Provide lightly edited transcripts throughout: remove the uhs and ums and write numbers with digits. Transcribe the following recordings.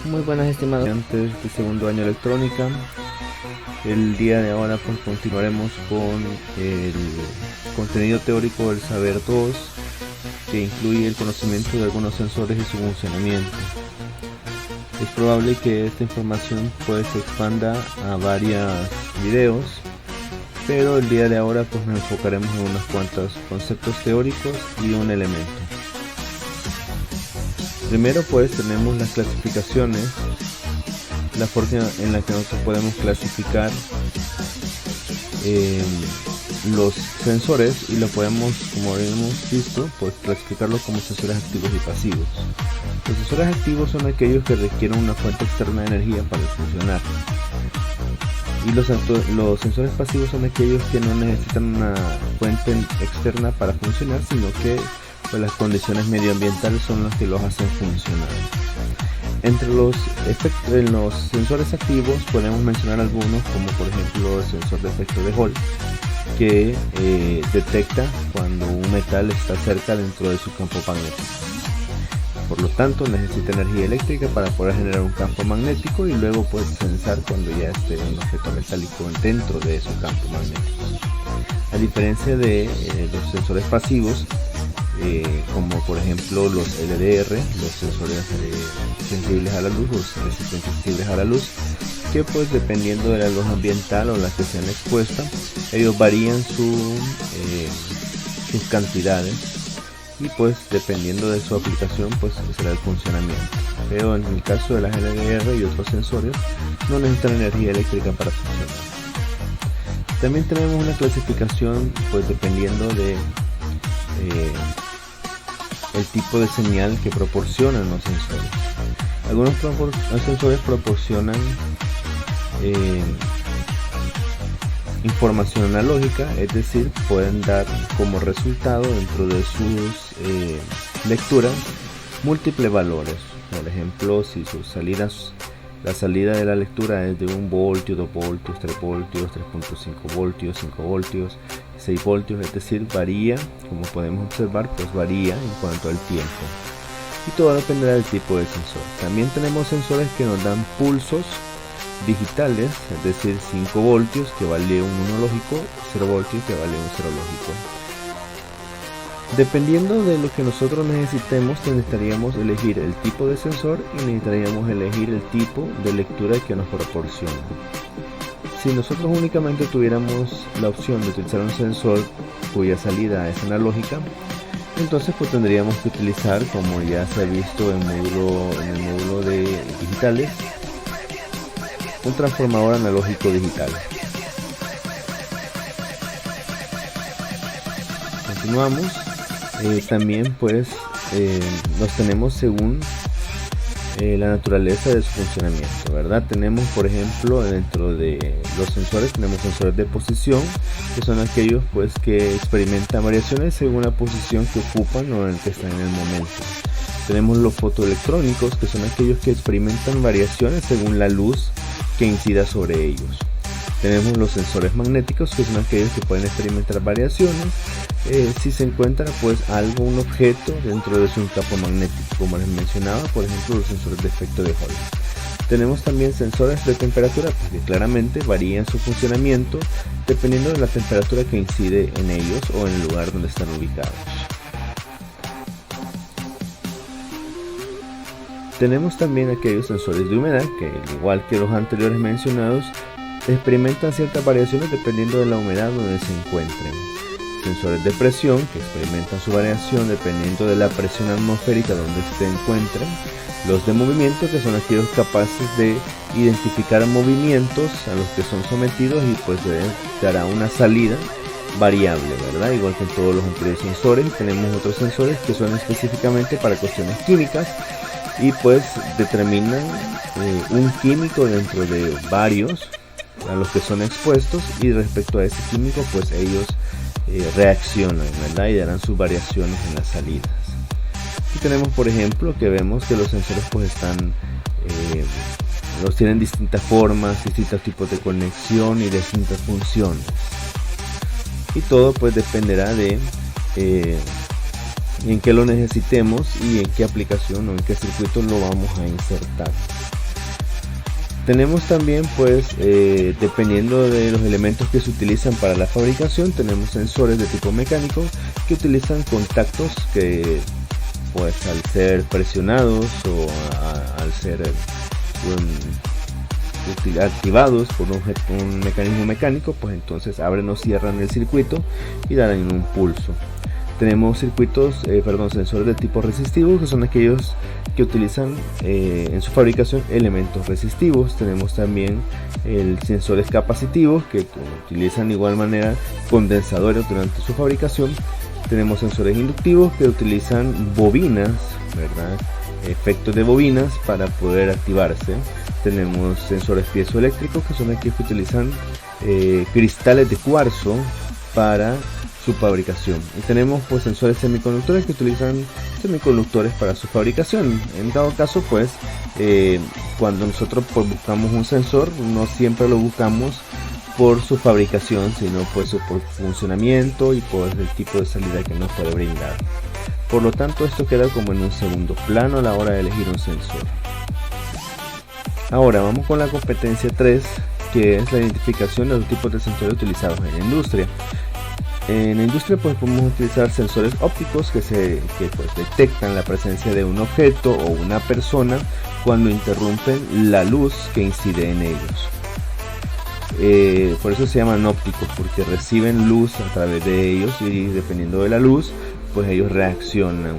Muy buenas estimados estudiantes de segundo año electrónica. El día de ahora pues continuaremos con el contenido teórico del saber 2, que incluye el conocimiento de algunos sensores y su funcionamiento. Es probable que esta información pues se expanda a varios videos, pero el día de ahora pues nos enfocaremos en unos cuantos conceptos teóricos y un elemento. Primero pues tenemos las clasificaciones, la forma en la que nosotros podemos clasificar los sensores, y lo podemos, como habíamos visto, pues clasificarlos como sensores activos y pasivos. Los sensores activos son aquellos que requieren una fuente externa de energía para funcionar, y los sensores pasivos son aquellos que no necesitan una fuente externa para funcionar, sino que pues las condiciones medioambientales son las que los hacen funcionar. Entre los sensores activos podemos mencionar algunos, como por ejemplo el sensor de efecto de Hall, que detecta cuando un metal está cerca dentro de su campo magnético. Por lo tanto, necesita energía eléctrica para poder generar un campo magnético y luego puede sensar cuando ya esté un objeto metálico dentro de su campo magnético. A diferencia de los sensores pasivos, como por ejemplo los LDR, los sensores sensibles a la luz, los resistentes sensibles a la luz, que pues dependiendo de la luz ambiental o la que sean expuestas, ellos varían sus cantidades, y pues dependiendo de su aplicación pues será el funcionamiento. Pero en el caso de las LDR y otros sensores no necesitan energía eléctrica para funcionar. También tenemos una clasificación pues dependiendo de el tipo de señal que proporcionan los sensores. Algunos sensores proporcionan información analógica, es decir, pueden dar como resultado dentro de sus lecturas múltiples valores. Por ejemplo, si la salida de la lectura es de 1 voltio, 2 voltios, 3 voltios, 3.5 voltios, 5 voltios, 6 voltios, es decir, varía, como podemos observar, pues varía en cuanto al tiempo. Y todo dependerá del tipo de sensor. También tenemos sensores que nos dan pulsos digitales, es decir, 5 voltios que vale un 1 lógico, 0 voltios que vale un 0 lógico. Dependiendo de lo que nosotros necesitemos, necesitaríamos elegir el tipo de sensor y necesitaríamos elegir el tipo de lectura que nos proporciona. Si nosotros únicamente tuviéramos la opción de utilizar un sensor cuya salida es analógica, entonces pues tendríamos que utilizar, como ya se ha visto en el módulo de digitales, un transformador analógico digital. Continuamos. También pues los tenemos según la naturaleza de su funcionamiento, ¿verdad? Tenemos, por ejemplo, dentro de los sensores tenemos sensores de posición, que son aquellos pues que experimentan variaciones según la posición que ocupan o en el que están en el momento. Tenemos los fotoelectrónicos, que son aquellos que experimentan variaciones según la luz que incida sobre ellos. Tenemos los sensores magnéticos, que son aquellos que pueden experimentar variaciones si se encuentra pues un objeto dentro de su campo magnético, como les mencionaba, por ejemplo los sensores de efecto de Hall. Tenemos también sensores de temperatura, que claramente varían su funcionamiento dependiendo de la temperatura que incide en ellos o en el lugar donde están ubicados. Tenemos también aquellos sensores de humedad que, al igual que los anteriores mencionados, experimentan ciertas variaciones dependiendo de la humedad donde se encuentren. Sensores de presión, que experimentan su variación dependiendo de la presión atmosférica donde se encuentren. Los de movimiento, que son aquellos capaces de identificar movimientos a los que son sometidos y pues dará una salida variable, ¿verdad? Igual que en todos los anteriores sensores. Tenemos otros sensores que son específicamente para cuestiones químicas y pues determinan un químico dentro de varios a los que son expuestos, y respecto a ese químico pues ellos reaccionan, ¿verdad? Y darán sus variaciones en las salidas. Aquí tenemos, por ejemplo, que vemos que los sensores pues los tienen distintas formas, distintos tipos de conexión y distintas funciones, y todo pues dependerá de en qué lo necesitemos y en qué aplicación o en qué circuito lo vamos a insertar. Tenemos también, pues, dependiendo de los elementos que se utilizan para la fabricación, tenemos sensores de tipo mecánico que utilizan contactos que, pues, al ser presionados o al ser activados por un mecanismo mecánico, pues entonces abren o cierran el circuito y dan un pulso. Tenemos sensores de tipo resistivo, que son aquellos que utilizan en su fabricación elementos resistivos. Tenemos también sensores capacitivos, que utilizan de igual manera condensadores durante su fabricación. Tenemos sensores inductivos, que utilizan bobinas, ¿verdad? Efectos de bobinas para poder activarse. Tenemos sensores piezoeléctricos, que son aquellos que utilizan cristales de cuarzo para su fabricación, y tenemos, pues, sensores semiconductores que utilizan semiconductores para su fabricación. En dado caso, pues, cuando nosotros, pues, buscamos un sensor, no siempre lo buscamos por su fabricación, sino pues por funcionamiento y por el tipo de salida que nos puede brindar. Por lo tanto, esto queda como en un segundo plano a la hora de elegir un sensor. Ahora vamos con la competencia 3, que es la identificación de los tipos de sensores utilizados en la industria. En la industria, pues, podemos utilizar sensores ópticos que pues, detectan la presencia de un objeto o una persona cuando interrumpen la luz que incide en ellos. Por eso se llaman ópticos, porque reciben luz a través de ellos y dependiendo de la luz, pues ellos reaccionan.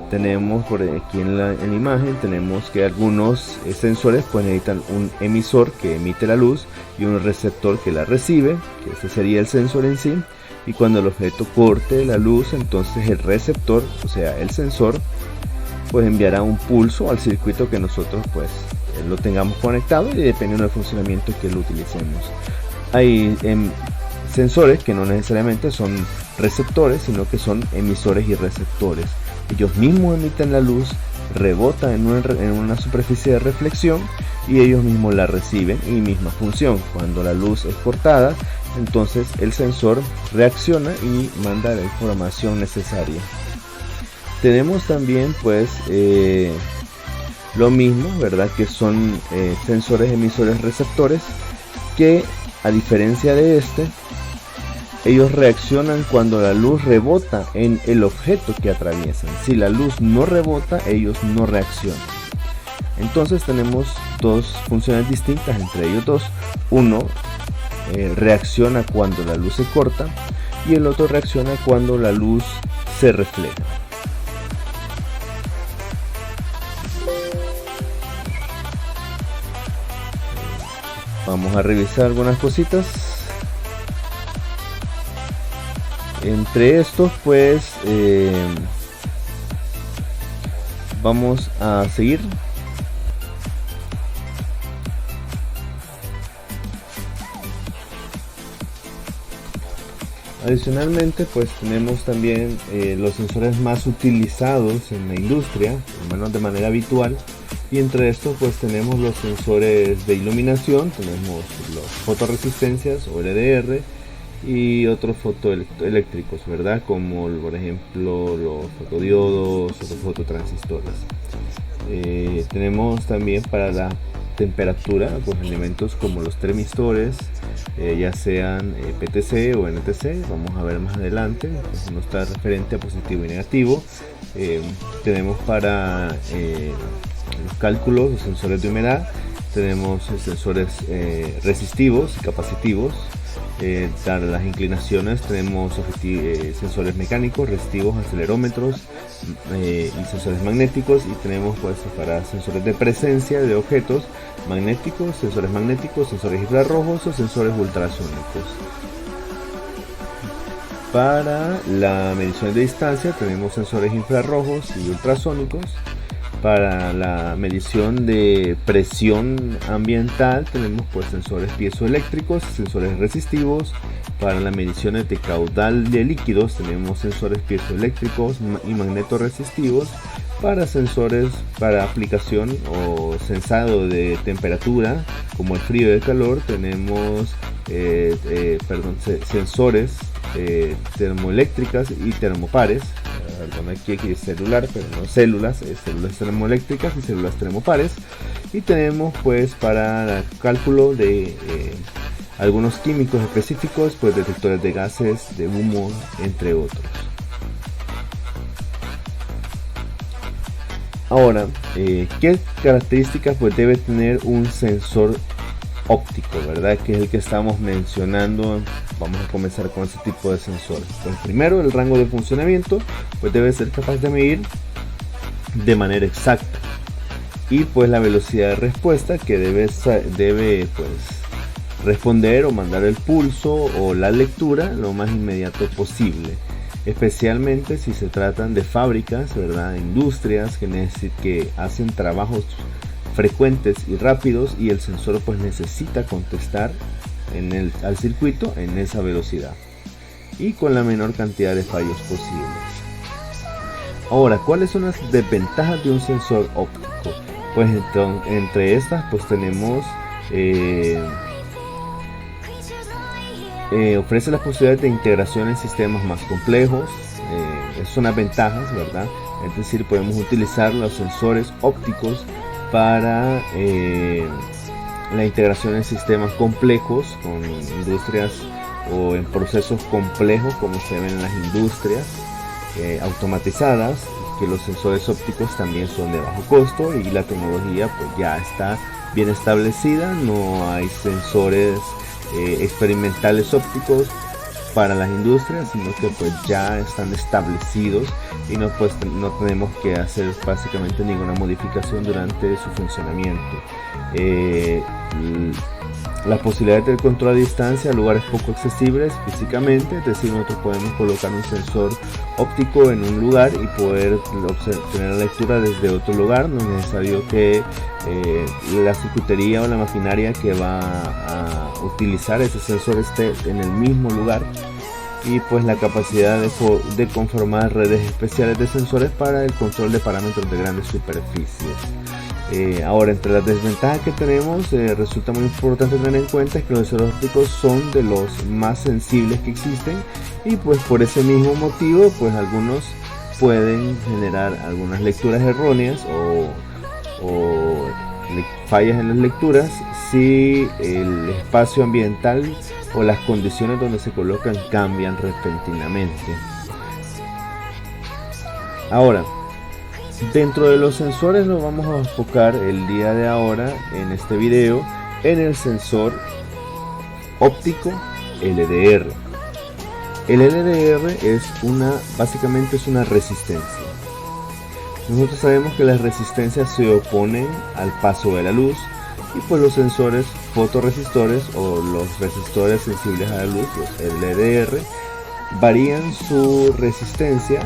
Tenemos por aquí en la imagen, tenemos que algunos sensores pues necesitan un emisor que emite la luz y un receptor que la recibe, que ese sería el sensor en sí. Y cuando el objeto corte la luz, entonces el receptor, o sea el sensor, pues enviará un pulso al circuito que nosotros pues lo tengamos conectado, y dependiendo del funcionamiento que lo utilicemos. Hay sensores que no necesariamente son receptores, sino que son emisores y receptores. Ellos mismos emiten la luz, rebota en una superficie de reflexión y ellos mismos la reciben, y misma función. Cuando la luz es cortada, entonces el sensor reacciona y manda la información necesaria. Tenemos también pues lo mismo, ¿verdad? Que son sensores emisores receptores, que a diferencia de ellos reaccionan cuando la luz rebota en el objeto que atraviesan. Si la luz no rebota, ellos no reaccionan. Entonces tenemos dos funciones distintas entre ellos dos. Uno reacciona cuando la luz se corta y el otro reacciona cuando la luz se refleja. Vamos a revisar algunas cositas. Entre estos, pues, vamos a seguir. Adicionalmente, pues tenemos también los sensores más utilizados en la industria, al menos de manera habitual. Y entre estos, pues tenemos los sensores de iluminación, tenemos los fotorresistencias o LDR y otros fotoeléctricos, ¿verdad? Como por ejemplo los fotodiodos o los fototransistores. Tenemos también para la temperatura, pues elementos como los termistores, ya sean PTC o NTC, vamos a ver más adelante, pues no está referente a positivo y negativo. Tenemos para los cálculos, los sensores de humedad, tenemos sensores resistivos y capacitivos. Para las inclinaciones tenemos sensores mecánicos, resistivos, acelerómetros y sensores magnéticos, y tenemos pues para sensores de presencia de objetos magnéticos, sensores infrarrojos o sensores ultrasónicos. Para la medición de distancia tenemos sensores infrarrojos y ultrasónicos. Para la medición de presión ambiental tenemos pues sensores piezoeléctricos, sensores resistivos. Para las mediciones de caudal de líquidos tenemos sensores piezoeléctricos y magnetorresistivos. Para sensores para aplicación o sensado de temperatura como el frío y el calor tenemos sensores termoeléctricas y termopares, perdón, aquí es celular, pero no células, células termoeléctricas y células termopares. Y tenemos pues para el cálculo de algunos químicos específicos, pues detectores de gases, de humo, entre otros. Ahora, ¿qué características pues debe tener un sensor óptico, verdad? Que es el que estamos mencionando. Vamos a comenzar con ese tipo de sensores. Pues primero, el rango de funcionamiento pues debe ser capaz de medir de manera exacta, y pues la velocidad de respuesta que debe pues responder o mandar el pulso o la lectura lo más inmediato posible, especialmente si se tratan de fábricas, ¿verdad? Industrias que hacen trabajos frecuentes y rápidos, y el sensor pues necesita contestar al circuito en esa velocidad y con la menor cantidad de fallos posibles. Ahora, ¿cuáles son las desventajas de un sensor óptico? Pues entre estas pues tenemos ofrece las posibilidades de integración en sistemas más complejos. Esas son las ventajas, ¿verdad? Es decir, podemos utilizar los sensores ópticos para la integración en sistemas complejos con industrias o en procesos complejos, como se ven en las industrias automatizadas, que los sensores ópticos también son de bajo costo y la tecnología pues ya está bien establecida. No hay sensores experimentales ópticos para las industrias, sino que pues ya están establecidos y no tenemos que hacer básicamente ninguna modificación durante su funcionamiento. Las posibilidades del control a distancia a lugares poco accesibles físicamente, es decir, nosotros podemos colocar un sensor óptico en un lugar y poder tener la lectura desde otro lugar. No es necesario que la circuitería o la maquinaria que va a utilizar ese sensor esté en el mismo lugar, y pues la capacidad de conformar redes especiales de sensores para el control de parámetros de grandes superficies. Ahora, entre las desventajas que tenemos, resulta muy importante tener en cuenta que los sensores ópticos son de los más sensibles que existen, y pues por ese mismo motivo pues algunos pueden generar algunas lecturas erróneas o fallas en las lecturas si el espacio ambiental o las condiciones donde se colocan cambian repentinamente. Ahora, dentro de los sensores nos vamos a enfocar el día de ahora en este video en el sensor óptico LDR. El LDR básicamente es una resistencia. Nosotros sabemos que las resistencias se oponen al paso de la luz, y pues los sensores fotorresistores o los resistores sensibles a la luz, los LDR, varían su resistencia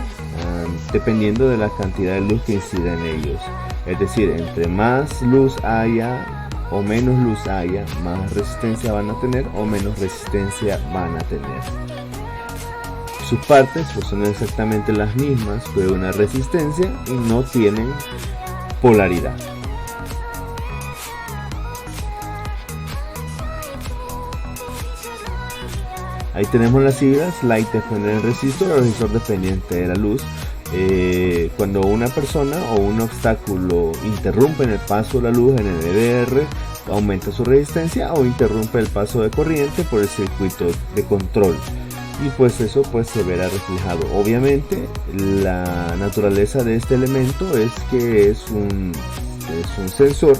dependiendo de la cantidad de luz que incide en ellos. Es decir, entre más luz haya o menos luz haya, más resistencia van a tener o menos resistencia van a tener. Sus partes pues son exactamente las mismas que una resistencia y no tienen polaridad. Ahí tenemos las siglas: Light Dependent Resistor o resistor dependiente de la luz. Cuando una persona o un obstáculo interrumpe el paso de la luz en el LDR, aumenta su resistencia, o interrumpe el paso de corriente por el circuito de control, y pues eso pues se verá reflejado. Obviamente la naturaleza de este elemento es que es un sensor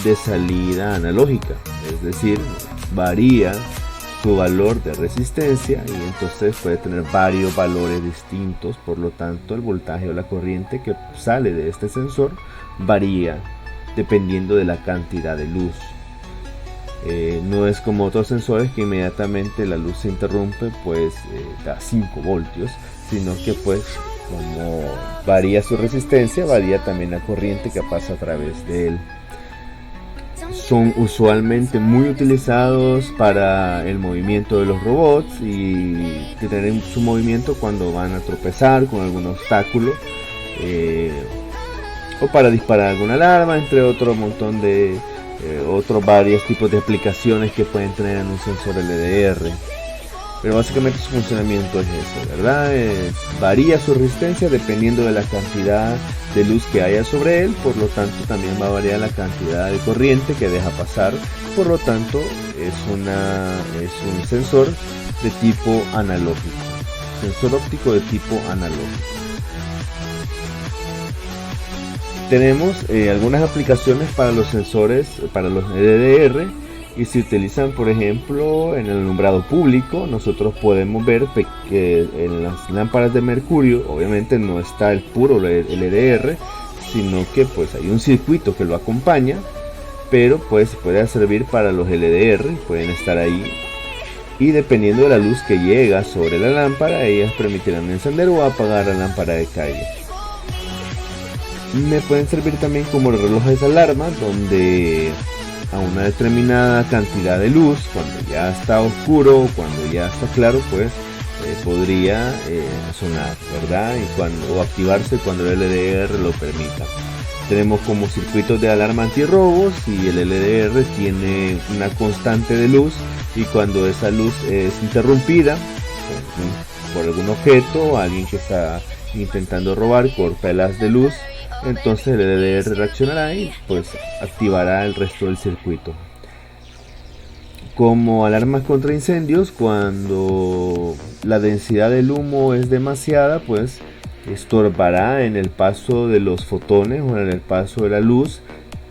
de salida analógica, es decir, varía su valor de resistencia y entonces puede tener varios valores distintos. Por lo tanto, el voltaje o la corriente que sale de este sensor varía dependiendo de la cantidad de luz. No es como otros sensores que inmediatamente la luz se interrumpe pues da 5 voltios, sino que pues como varía su resistencia, varía también la corriente que pasa a través de él. Son usualmente muy utilizados para el movimiento de los robots y tener su movimiento cuando van a tropezar con algún obstáculo, o para disparar alguna alarma, entre otro montón de otros varios tipos de aplicaciones que pueden tener en un sensor LDR. Pero básicamente su funcionamiento es eso, ¿verdad? Varía su resistencia dependiendo de la cantidad de luz que haya sobre él, por lo tanto también va a variar la cantidad de corriente que deja pasar, por lo tanto es un sensor de tipo analógico, sensor óptico de tipo analógico. Tenemos algunas aplicaciones para los sensores, para los LDR, y se utilizan, por ejemplo, en el alumbrado público. Nosotros podemos ver que en las lámparas de mercurio, obviamente no está el puro LDR, sino que pues hay un circuito que lo acompaña, pero pues puede servir para los LDR, pueden estar ahí, y dependiendo de la luz que llega sobre la lámpara, ellas permitirán encender o apagar la lámpara de calle. Me pueden servir también como relojes de alarma, donde a una determinada cantidad de luz, cuando ya está oscuro o cuando ya está claro, pues podría sonar, ¿verdad? O activarse cuando el LDR lo permita. Tenemos como circuitos de alarma antirrobos, y el LDR tiene una constante de luz, y cuando esa luz es interrumpida por algún objeto o alguien que está intentando robar, corta el haz de luz, entonces el LDR reaccionará y pues activará el resto del circuito. Como alarmas contra incendios, cuando la densidad del humo es demasiada, pues estorbará en el paso de los fotones o en el paso de la luz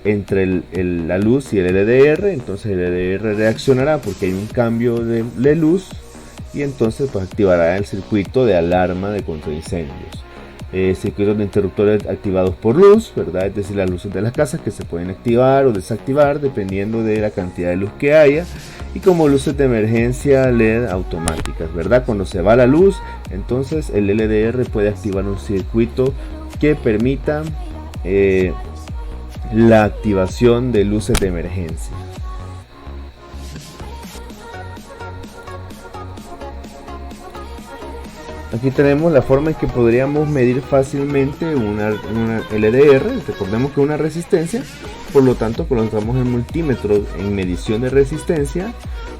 entre la luz y el LDR. Entonces el LDR reaccionará porque hay un cambio de luz, y entonces pues activará el circuito de alarma de contraincendios. Circuitos de interruptores activados por luz, ¿verdad? Es decir, las luces de las casas que se pueden activar o desactivar dependiendo de la cantidad de luz que haya, y como luces de emergencia LED automáticas, ¿verdad? Cuando se va la luz, entonces el LDR puede activar un circuito que permita la activación de luces de emergencia. Aquí tenemos la forma en que podríamos medir fácilmente una LDR. Recordemos que es una resistencia, por lo tanto colocamos el multímetro en medición de resistencia,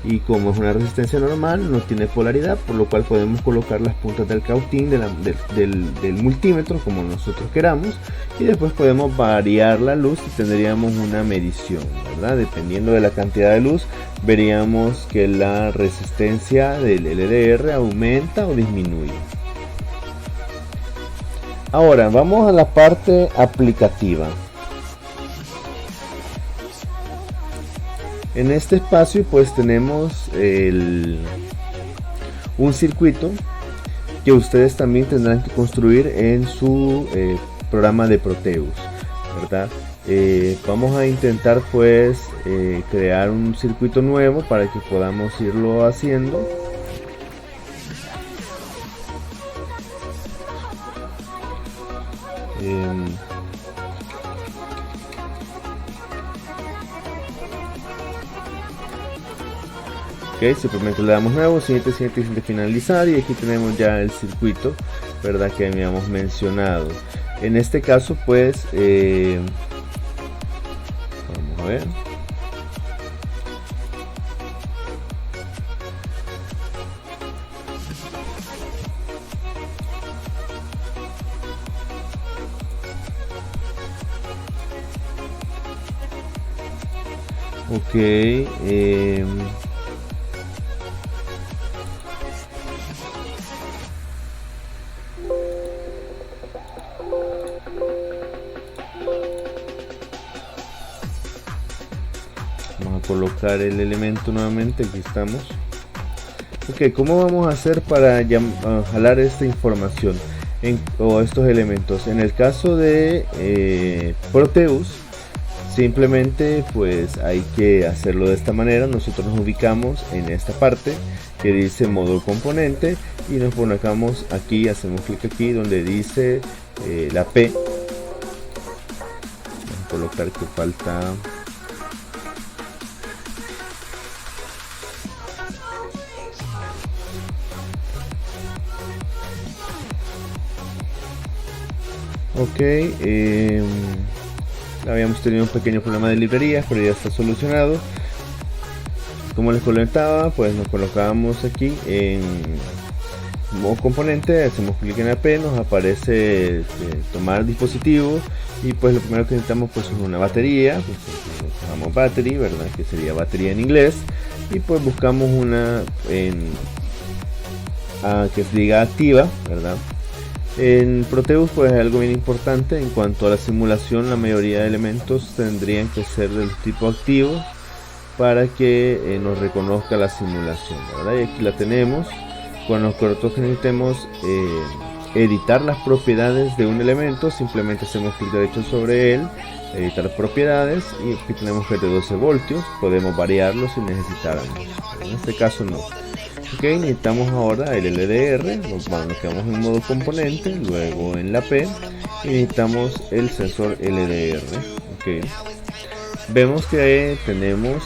y como es una resistencia normal no tiene polaridad, por lo cual podemos colocar las puntas del cautín del multímetro como nosotros queramos, y después podemos variar la luz y tendríamos una medición, ¿verdad? Dependiendo de la cantidad de luz veríamos que la resistencia del LDR aumenta o disminuye. Ahora vamos a la parte aplicativa. En este espacio pues tenemos un circuito que ustedes también tendrán que construir en su programa de Proteus, ¿verdad? Vamos a intentar pues crear un circuito nuevo para que podamos irlo haciendo. Ok, simplemente le damos nuevo, siguiente, finalizar, y aquí tenemos ya el circuito, ¿verdad? Que habíamos mencionado. En este caso pues vamos a ver. Ok, vamos a colocar el elemento nuevamente, aquí estamos. Ok, ¿cómo vamos a hacer para jalar esta información o estos elementos? En el caso de Proteus, simplemente pues hay que hacerlo de esta manera. Nosotros nos ubicamos en esta parte que dice módulo componente, y nos colocamos aquí, hacemos clic aquí donde dice la P. Vamos a colocar que falta habíamos tenido un pequeño problema de librerías, pero ya está solucionado. Como les comentaba, pues nos colocamos aquí en modo componente, hacemos clic en AP, nos aparece tomar dispositivo, y pues lo primero que necesitamos pues es una batería, pues buscamos battery, ¿verdad? Que sería batería en inglés, y pues buscamos una que se diga activa, ¿verdad? En Proteus pues hay algo bien importante en cuanto a la simulación. La mayoría de elementos tendrían que ser del tipo activo para que nos reconozca la simulación, ¿verdad? Y aquí la tenemos. Cuando nosotros necesitemos editar las propiedades de un elemento, simplemente hacemos clic derecho sobre él, editar propiedades, y aquí tenemos que es de 12 voltios, podemos variarlo si necesitáramos. En este caso no. Ok, necesitamos ahora el LDR, nos quedamos en modo componente, luego en la P, y necesitamos el sensor LDR. Ok, vemos que tenemos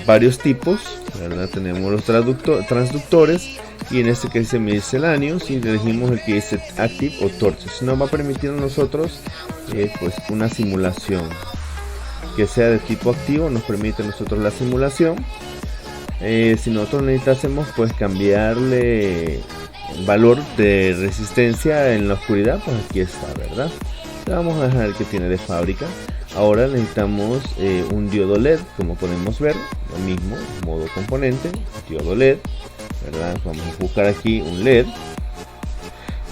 varios tipos, ¿verdad? Tenemos los transductores, y en este que dice misceláneos, y elegimos el que dice Active o Torches. Nos va a permitir a nosotros pues una simulación que sea de tipo activo, nos permite a nosotros la simulación. Si nosotros necesitásemos pues cambiarle valor de resistencia en la oscuridad, pues aquí está, ¿verdad? Le vamos a dejar el que tiene de fábrica. Ahora necesitamos un diodo LED, como podemos ver, lo mismo, modo componente, diodo LED, ¿verdad? Vamos a buscar aquí un LED,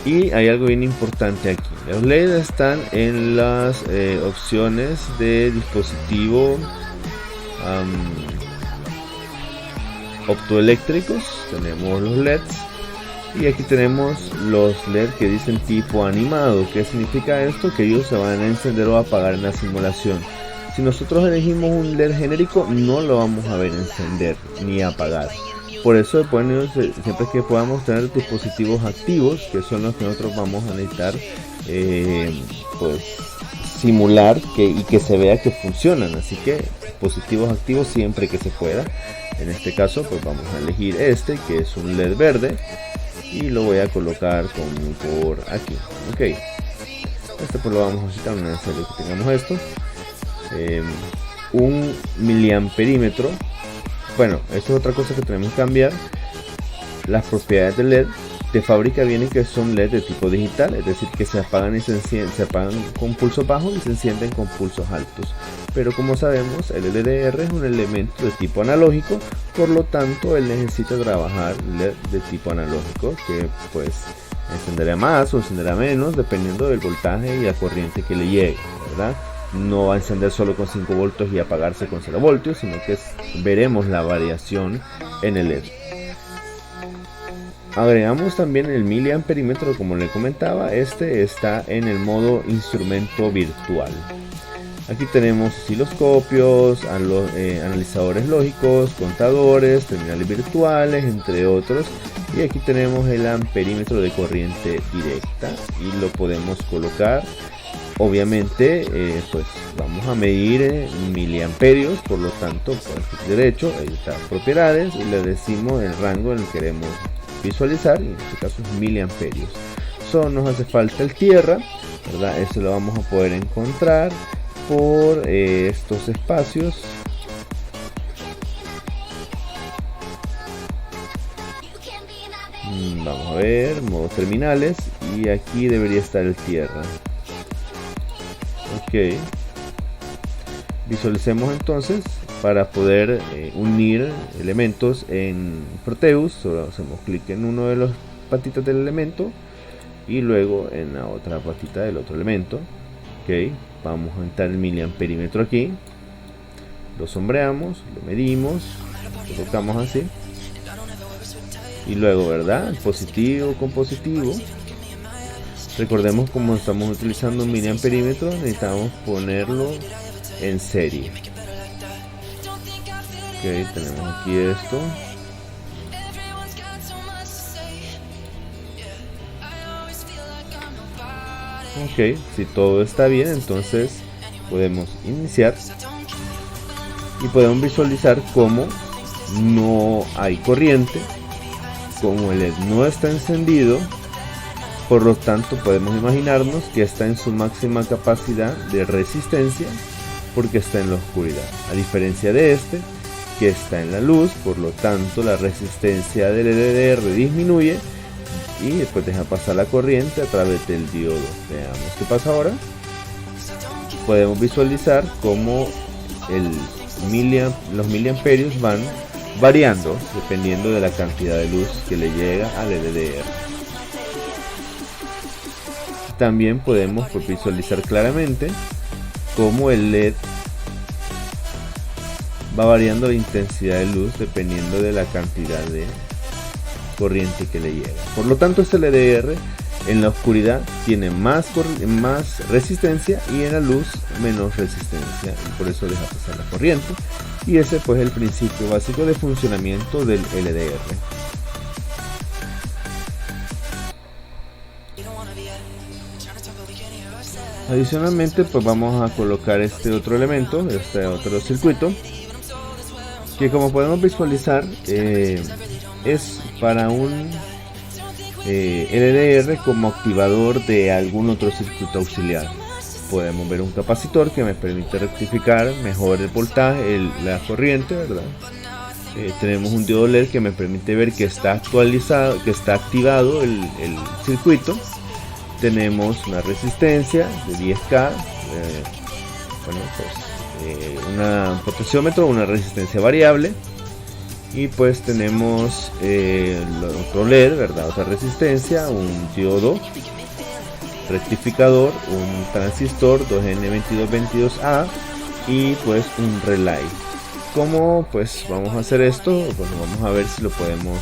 y hay algo bien importante aquí. Los LED están en las opciones de dispositivo optoeléctricos. Tenemos los LEDs, y aquí tenemos los LED que dicen tipo animado. ¿Qué significa esto? Que ellos se van a encender o apagar en la simulación. Si nosotros elegimos un LED genérico, no lo vamos a ver encender ni apagar. Por eso, bueno, siempre que podamos tener dispositivos activos, que son los que nosotros vamos a necesitar pues simular y que se vea que funcionan. Así que dispositivos activos siempre que se pueda. En este caso pues vamos a elegir este, que es un LED verde, y lo voy a colocar por aquí. Ok, este pues lo vamos a necesitar, una vez que tengamos esto. Un miliamperímetro. Bueno, esto es otra cosa que tenemos que cambiar. Las propiedades del LED de fábrica vienen que son LED de tipo digital, es decir, que se apagan se apagan con pulsos bajos y se encienden con pulsos altos. Pero como sabemos, el LDR es un elemento de tipo analógico, por lo tanto él necesita trabajar LED de tipo analógico, que pues encenderá más o encenderá menos dependiendo del voltaje y la corriente que le llegue, ¿verdad? No va a encender solo con 5 voltios y apagarse con 0 voltios, sino que veremos la variación en el LED. Agregamos también el miliamperímetro, como le comentaba. Este está en el modo instrumento virtual. Aquí tenemos osciloscopios, analizadores lógicos, contadores, terminales virtuales, entre otros. Y aquí tenemos el amperímetro de corriente directa, y lo podemos colocar. Obviamente pues vamos a medir miliamperios, por lo tanto por clic derecho, editar propiedades, y le decimos el rango en el que queremos visualizar, y en este caso es miliamperios. Solo nos hace falta el tierra, ¿verdad? Eso lo vamos a poder encontrar por estos espacios. Vamos a ver, modo terminales, y aquí debería estar el tierra. Ok, visualicemos entonces para poder unir elementos en Proteus. Solo hacemos clic en uno de las patitas del elemento y luego en la otra patita del otro elemento. Ok, vamos a entrar el miliamperímetro aquí, lo sombreamos, lo medimos, lo colocamos así, y luego, ¿verdad? Positivo con positivo. Recordemos, como estamos utilizando un miliamperímetro, necesitamos ponerlo en serie. Ok, tenemos aquí esto. Ok, si todo está bien, entonces podemos iniciar y podemos visualizar cómo no hay corriente, como el LED no está encendido. Por lo tanto, podemos imaginarnos que está en su máxima capacidad de resistencia porque está en la oscuridad. A diferencia de este, que está en la luz, por lo tanto la resistencia del LDR disminuye y después deja pasar la corriente a través del diodo. Veamos qué pasa ahora. Podemos visualizar cómo los miliamperios van variando dependiendo de la cantidad de luz que le llega al LDR. También podemos visualizar claramente cómo el LED va variando la intensidad de luz dependiendo de la cantidad de corriente que le llega. Por lo tanto, este LDR en la oscuridad tiene más resistencia y en la luz menos resistencia, y por eso deja pasar la corriente. Y ese pues es el principio básico de funcionamiento del LDR. Adicionalmente pues vamos a colocar este otro elemento, este otro circuito, que como podemos visualizar es para un LDR como activador de algún otro circuito auxiliar. Podemos ver un capacitor que me permite rectificar mejor el voltaje, la corriente, ¿verdad? Tenemos un diodo LED que me permite ver que está actualizado, que está activado el circuito. Tenemos una resistencia de 10K, un potenciómetro, una resistencia variable, y pues tenemos otro LED, ¿verdad? Otra resistencia, un diodo rectificador, un transistor 2N2222A y pues un relay. ¿Cómo pues vamos a hacer esto? Bueno, vamos a ver si lo podemos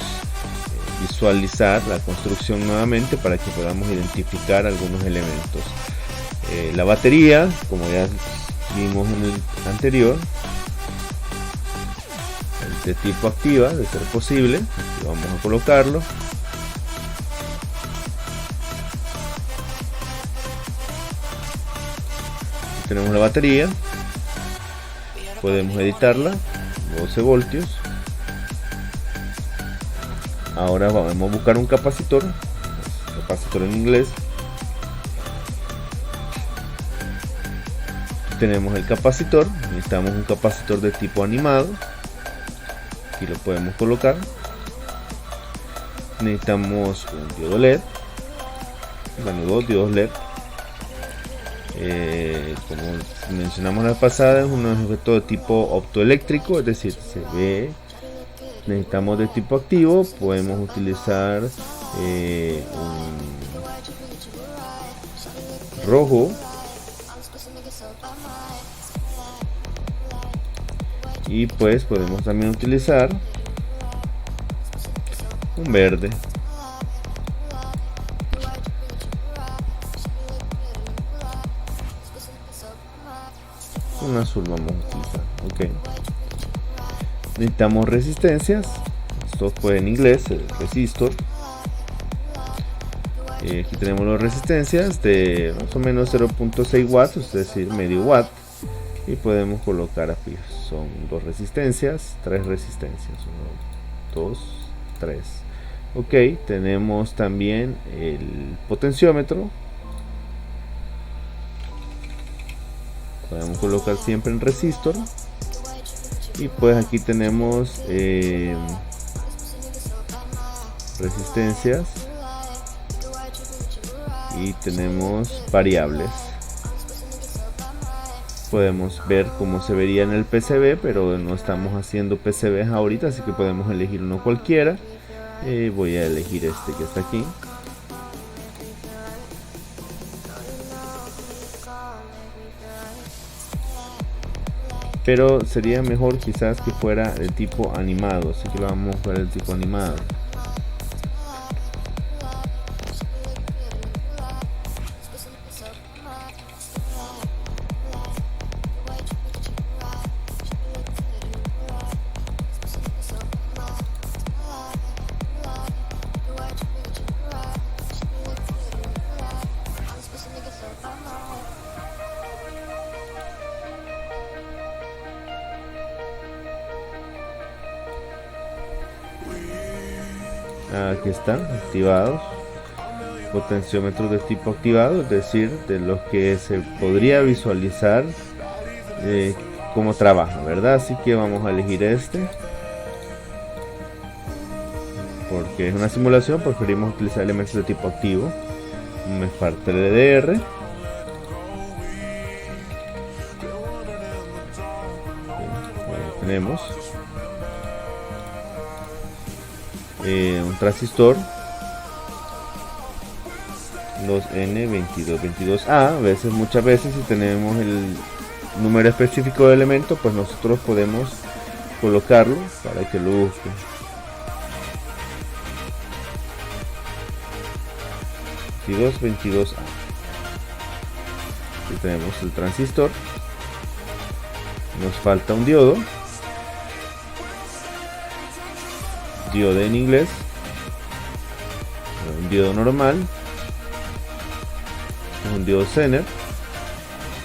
visualizar la construcción nuevamente para que podamos identificar algunos elementos. La batería, como ya vimos en el anterior, de tipo activa, de ser posible. Aquí vamos a colocarlo. Aquí tenemos la batería, podemos editarla, 12 voltios. Ahora vamos a buscar un capacitor en inglés. Aquí tenemos el capacitor, necesitamos un capacitor de tipo animado. Aquí lo podemos colocar. Necesitamos un diodo LED, bueno, dos diodos LED. Como mencionamos la pasada, es un objeto de tipo optoeléctrico, es decir, se ve. Necesitamos de tipo activo, podemos utilizar un rojo y pues podemos también utilizar un verde. Un azul vamos a utilizar, ok. Necesitamos resistencias, esto fue en inglés, el resistor. Aquí tenemos las resistencias de más o menos 0.6 watts, es decir, medio watt. Y podemos colocar aquí, son dos resistencias, tres resistencias, 1, 2, 3. Ok, tenemos también el potenciómetro. Podemos colocar siempre en resistor. Y pues aquí tenemos resistencias y tenemos variables. Podemos ver cómo se vería en el PCB, pero no estamos haciendo PCBs ahorita, así que podemos elegir uno cualquiera. Voy a elegir este que está aquí. Pero sería mejor quizás que fuera el tipo animado, así que lo vamos a ver el tipo animado. Aquí están activados, potenciómetros de tipo activado, es decir, de los que se podría visualizar cómo trabaja, ¿verdad? Así que vamos a elegir este. Porque es una simulación, preferimos utilizar elementos de tipo activo. Me falta el LDR. Tenemos un transistor, los N2222A. Muchas veces, si tenemos el número específico de elemento, pues nosotros podemos colocarlo para que lo busque. A. Aquí tenemos el transistor. Nos falta un diodo. Diodo en inglés. Un diodo normal. Un diodo Zener.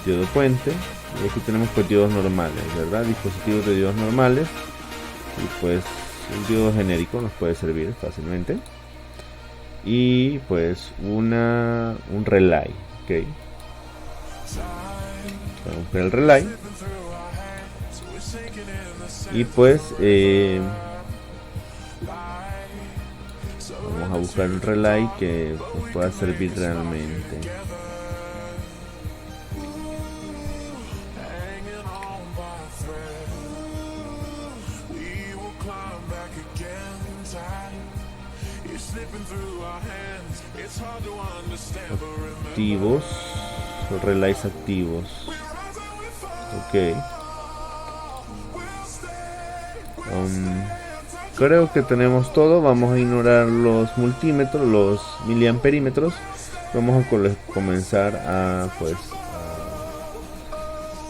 Diodo puente. Y aquí tenemos pues diodos normales, ¿verdad? Dispositivos de diodos normales. Y pues un diodo genérico nos puede servir fácilmente. Y pues un relay, ok. Vamos con el relay. Y pues vamos a buscar un relay que nos pueda servir realmente. Activos, relays activos. Ok. Creo que tenemos todo. Vamos a ignorar los multímetros, los miliamperímetros. Vamos a comenzar a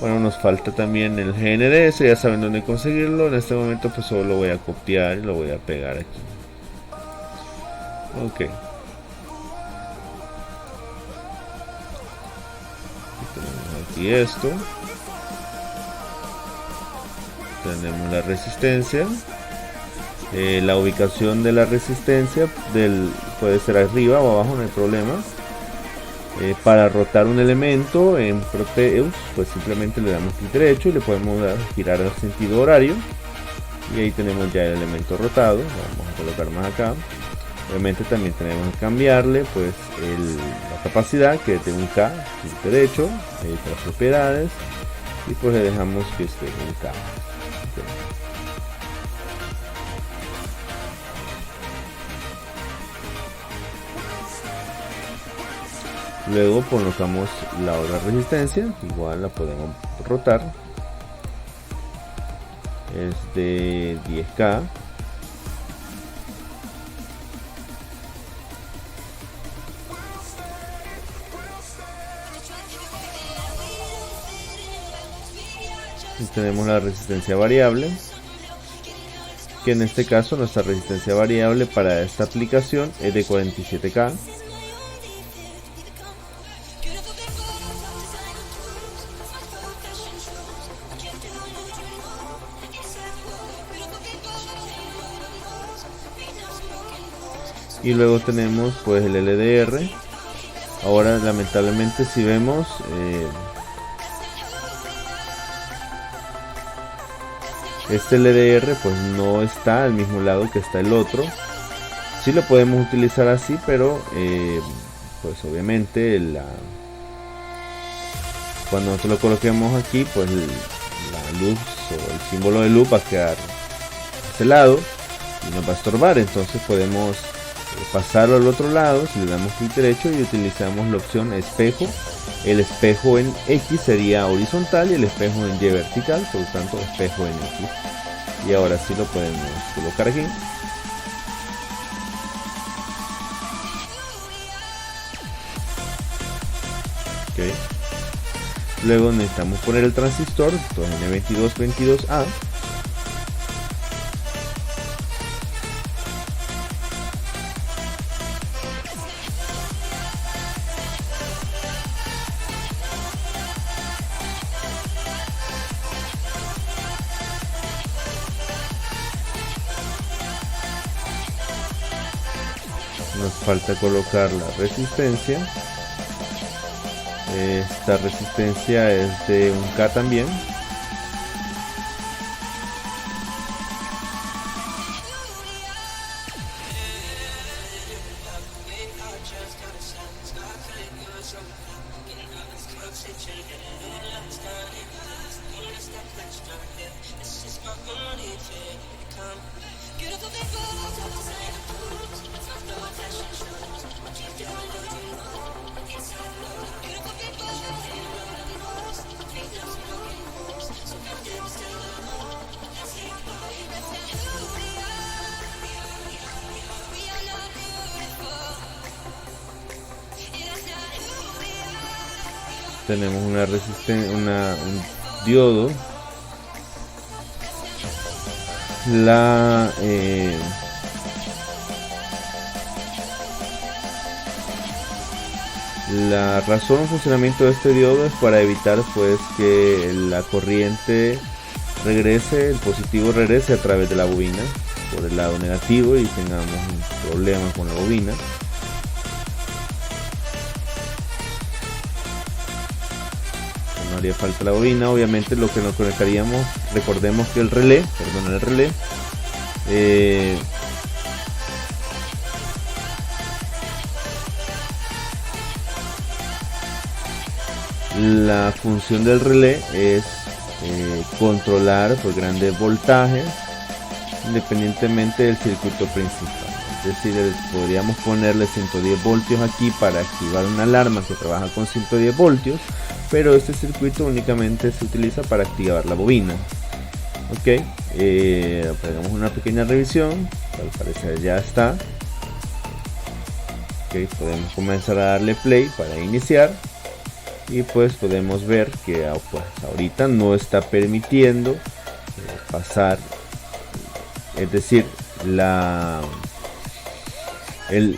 bueno, nos falta también el GNDS. Ya saben dónde conseguirlo. En este momento pues solo lo voy a copiar y lo voy a pegar aquí. Ok. Aquí esto. Tenemos la resistencia. La ubicación de la resistencia puede ser arriba o abajo, no hay problema. Para rotar un elemento en Proteus, pues simplemente le damos clic derecho y le podemos girar al sentido horario. Y ahí tenemos ya el elemento rotado. Vamos a colocar más acá. Obviamente también tenemos que cambiarle pues la capacidad, que es de 1K, clic derecho, las propiedades, y pues le dejamos que esté en 1K. Luego colocamos la otra resistencia, igual la podemos rotar, es de 10K. Y tenemos la resistencia variable, que en este caso nuestra resistencia variable para esta aplicación es de 47K. Y luego tenemos pues el LDR. Ahora lamentablemente, si vemos este LDR pues no está al mismo lado que está el otro. Sí lo podemos utilizar así, pero pues obviamente cuando nosotros lo coloquemos aquí, pues la luz o el símbolo de luz va a quedar a ese lado y nos va a estorbar. Entonces podemos pasarlo al otro lado si le damos clic derecho y utilizamos la opción espejo. El espejo en X sería horizontal y el espejo en Y vertical, por lo tanto espejo en X. Y ahora sí lo podemos colocar aquí. Okay. Luego necesitamos poner el transistor, N2222A. Nos falta colocar la resistencia. Esta resistencia es de 1K también. Tenemos una resistencia, un diodo. La razón o funcionamiento de este diodo es para evitar pues que la corriente regrese, el positivo regrese a través de la bobina por el lado negativo y tengamos un problema con la bobina. No haría falta la bobina, obviamente lo que nos conectaríamos, recordemos que el relé, la función del relé es controlar pues grandes voltajes independientemente del circuito principal. Es decir, podríamos ponerle 110 voltios aquí para activar una alarma que trabaja con 110 voltios, pero este circuito únicamente se utiliza para activar la bobina. Ok, hagamos una pequeña revisión. Al parecer ya está. Ok, podemos comenzar a darle play para iniciar y pues podemos ver que pues, ahorita no está permitiendo pasar, es decir, el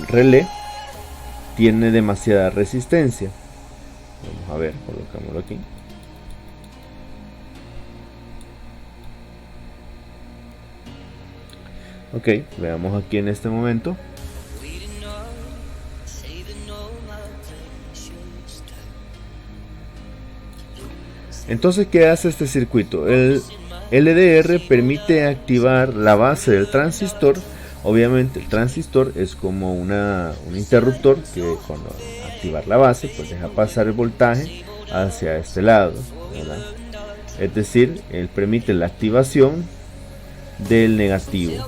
relé tiene demasiada resistencia. Vamos a ver, colocámoslo aquí. Ok, veamos aquí en este momento. Entonces, ¿qué hace este circuito? El LDR permite activar la base del transistor. Obviamente el transistor es como un interruptor que cuando activar la base pues deja pasar el voltaje hacia este lado, ¿verdad? Es decir, él permite la activación del negativo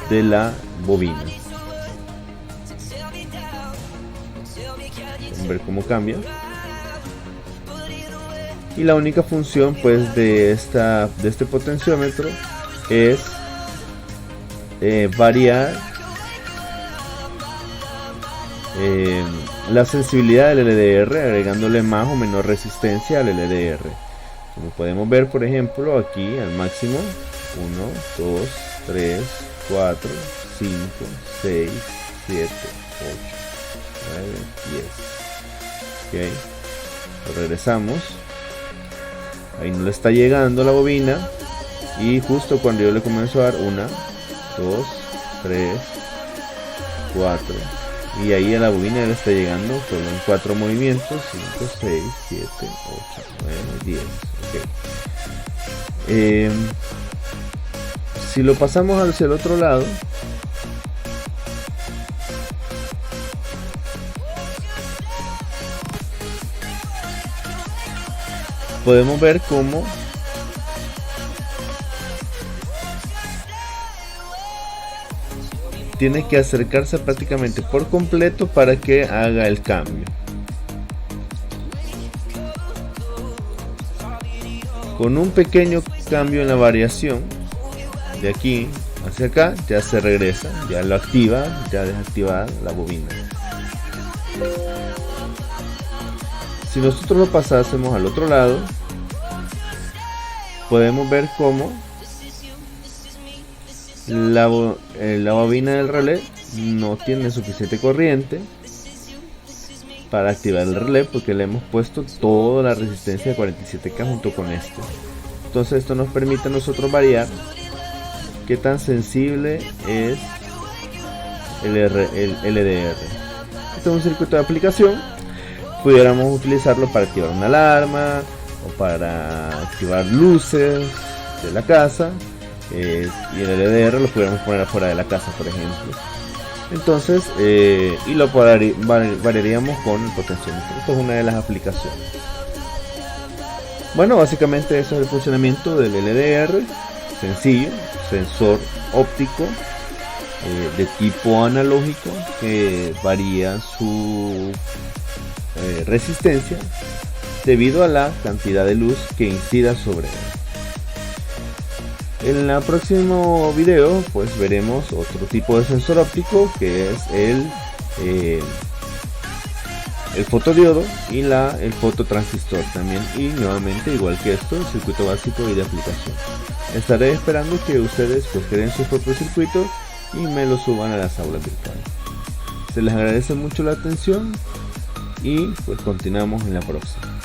de la bobina. Vamos a ver cómo cambia. Y la única función pues de este potenciómetro es variar la sensibilidad del LDR agregándole más o menos resistencia al LDR. Como podemos ver, por ejemplo, aquí al máximo 1, 2, 3, 4, 5, 6, 7, 8, 9, 10. Ok, lo regresamos. Ahí no le está llegando la bobina y justo cuando yo le comienzo a dar 1, 2, 3, 4 y ahí a la bobina ya le está llegando solo en 4 movimientos, 5, 6, 7, 8, 9, 10. Okay. Si lo pasamos hacia el otro lado, podemos ver cómo tiene que acercarse prácticamente por completo para que haga el cambio. Con un pequeño cambio en la variación de aquí hacia acá ya se regresa, ya lo activa, ya deja activada la bobina. Si nosotros lo pasásemos al otro lado, podemos ver cómo la bobina del relé no tiene suficiente corriente para activar el relé porque le hemos puesto toda la resistencia de 47K junto con esto. Entonces esto nos permite a nosotros variar qué tan sensible es el LDR. Este es un circuito de aplicación. Pudiéramos utilizarlo para activar una alarma o para activar luces de la casa, y el LDR lo pudiéramos poner afuera de la casa, por ejemplo. Entonces, y lo variaríamos con el potenciómetro. Esto es una de las aplicaciones. Bueno, básicamente eso es el funcionamiento del LDR. sencillo, sensor óptico de tipo analógico que varía su resistencia debido a la cantidad de luz que incida sobre él. En el próximo video pues veremos otro tipo de sensor óptico, que es el fotodiodo y el fototransistor también, y nuevamente igual que esto, el circuito básico y de aplicación. Estaré esperando que ustedes pues creen su propio circuito y me lo suban a las aulas virtuales. Se les agradece mucho la atención y pues continuamos en la próxima.